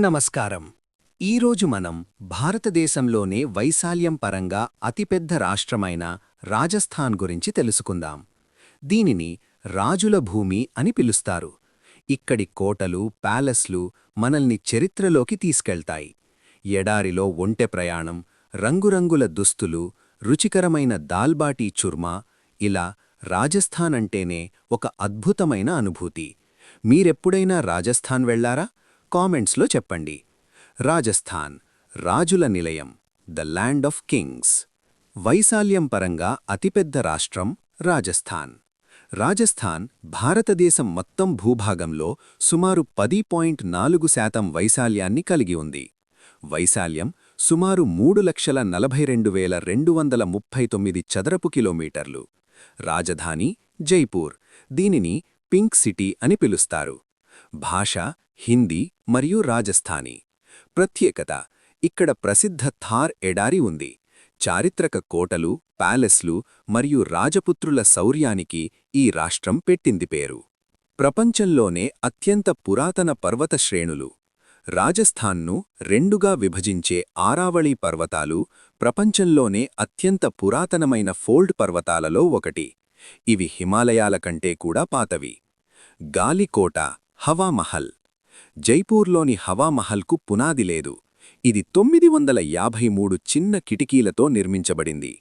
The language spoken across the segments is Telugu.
నమస్కారం. ఈరోజు మనం భారతదేశంలోనే వైశాల్యం పరంగా అతిపెద్ద రాష్ట్రమైన రాజస్థాన్ గురించి తెలుసుకుందాం. దీనిని రాజుల భూమి అని పిలుస్తారు. ఇక్కడి కోటలు, ప్యాలెస్లు మనల్ని చరిత్రలోకి తీసుకెళ్తాయి. ఎడారిలో ఒంటె ప్రయాణం, రంగురంగుల దుస్తులు, రుచికరమైన దాల్బాటీ చుర్మా, ఇలా రాజస్థాన్ అంటేనే ఒక అద్భుతమైన అనుభూతి. మీరెప్పుడైనా రాజస్థాన్ వెళ్లారా? కామెంట్స్లో చెప్పండి. రాజస్థాన్, రాజుల నిలయం, ద ల్యాండ్ ఆఫ్ కింగ్స్. వైశాల్యం పరంగా అతిపెద్ద రాష్ట్రం రాజస్థాన్. రాజస్థాన్ భారతదేశం మొత్తం భూభాగంలో సుమారు 10.4% వైశాల్యాన్ని కలిగి ఉంది. వైశాల్యం సుమారు 3,42,239 చదరపు కిలోమీటర్లు. రాజధాని జైపూర్. దీనిని పింక్ సిటీ అని పిలుస్తారు. భాష హిందీ మరియు రాజస్థానీ. ప్రత్యేకత: ఇక్కడ ప్రసిద్ధ థార్ ఎడారి ఉంది. చారిత్రక కోటలు, ప్యాలెస్లు మరియు రాజపుత్రుల శౌర్యానికి ఈ రాష్ట్రం పెట్టింది పేరు. ప్రపంచంలోనే అత్యంత పురాతన పర్వత శ్రేణులు. రాజస్థాన్ను రెండుగా విభజించే ఆరావళి పర్వతాలు ప్రపంచంలోనే అత్యంత పురాతనమైన ఫోల్డ్ పర్వతాలలో ఒకటి. ఇవి హిమాలయాల కంటే కూడా పాతవి. గాలికోట, హవామహల్. జైపూర్లోని హవామహల్కు పునాది లేదు. ఇది 953 చిన్న కిటికీలతో నిర్మించబడింది.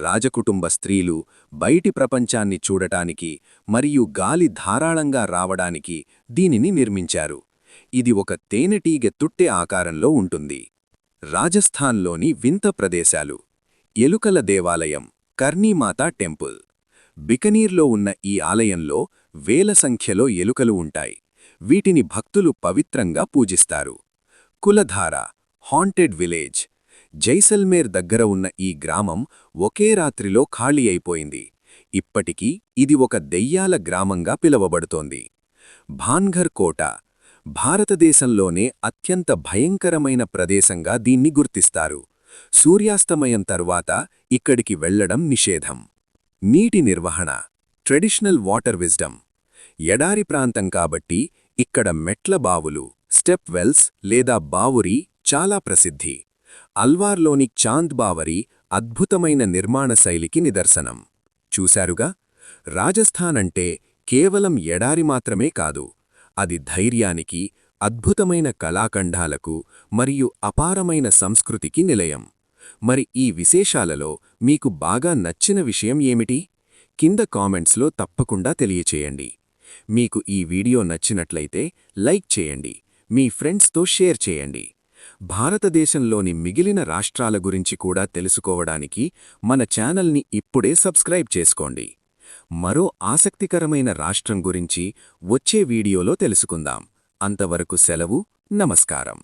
రాజకుటుంబ స్త్రీలు బయటి ప్రపంచాన్ని చూడటానికి మరియు గాలి ధారాళంగా రావడానికి దీనిని నిర్మించారు. ఇది ఒక తేనెటీగె తుట్టె ఆకారంలో ఉంటుంది. రాజస్థాన్లోని వింత ప్రదేశాలు: ఎలుకల దేవాలయం, కర్నీమాతా టెంపుల్. బికనీర్లో ఉన్న ఈ ఆలయంలో వేల సంఖ్యలో ఎలుకలు ఉంటాయి. వీటిని భక్తులు పవిత్రంగా పూజిస్తారు. కులధార, హాంటెడ్ విలేజ్. జైసల్మేర్ దగ్గర ఉన్న ఈ గ్రామం ఒకే రాత్రిలో ఖాళీ అయిపోయింది. ఇప్పటికీ ఇది ఒక దెయ్యాల గ్రామంగా పిలువబడుతోంది. భాన్ఘర్ కోట. భారతదేశంలోనే అత్యంత భయంకరమైన ప్రదేశంగా దీన్ని గుర్తిస్తారు. సూర్యాస్తమయం తర్వాత ఇక్కడికి వెళ్లడం నిషేధం. నీటి నిర్వహణ, ట్రెడిషనల్ వాటర్ విజ్డమ్. ఎడారి ప్రాంతం కాబట్టి ఇక్కడ మెట్ల బావులు, స్టెప్ వెల్స్ లేదా బావురీ చాలా ప్రసిద్ధి. అల్వార్లోని చాంద్ బావరీ అద్భుతమైన నిర్మాణ శైలికి నిదర్శనం. చూశారుగా, రాజస్థాన్ అంటే కేవలం ఎడారి మాత్రమే కాదు, అది ధైర్యానికి, అద్భుతమైన కళాఖండాలకు మరియు అపారమైన సంస్కృతికి నిలయం. మరి ఈ విశేషాలలో మీకు బాగా నచ్చిన విషయం ఏమిటి? కింద కామెంట్స్లో తప్పకుండా తెలియచేయండి. మీకు ఈ వీడియో నచ్చినట్లయితే లైక్ చేయండి, మీ ఫ్రెండ్స్తో షేర్ చేయండి. భారతదేశంలోని మిగిలిన రాష్ట్రాల గురించి కూడా తెలుసుకోవడానికి మన ఛానల్ని ఇప్పుడే సబ్స్క్రైబ్ చేసుకోండి. మరో ఆసక్తికరమైన రాష్ట్రం గురించి వచ్చే వీడియోలో తెలుసుకుందాం. అంతవరకు సెలవు. నమస్కారం.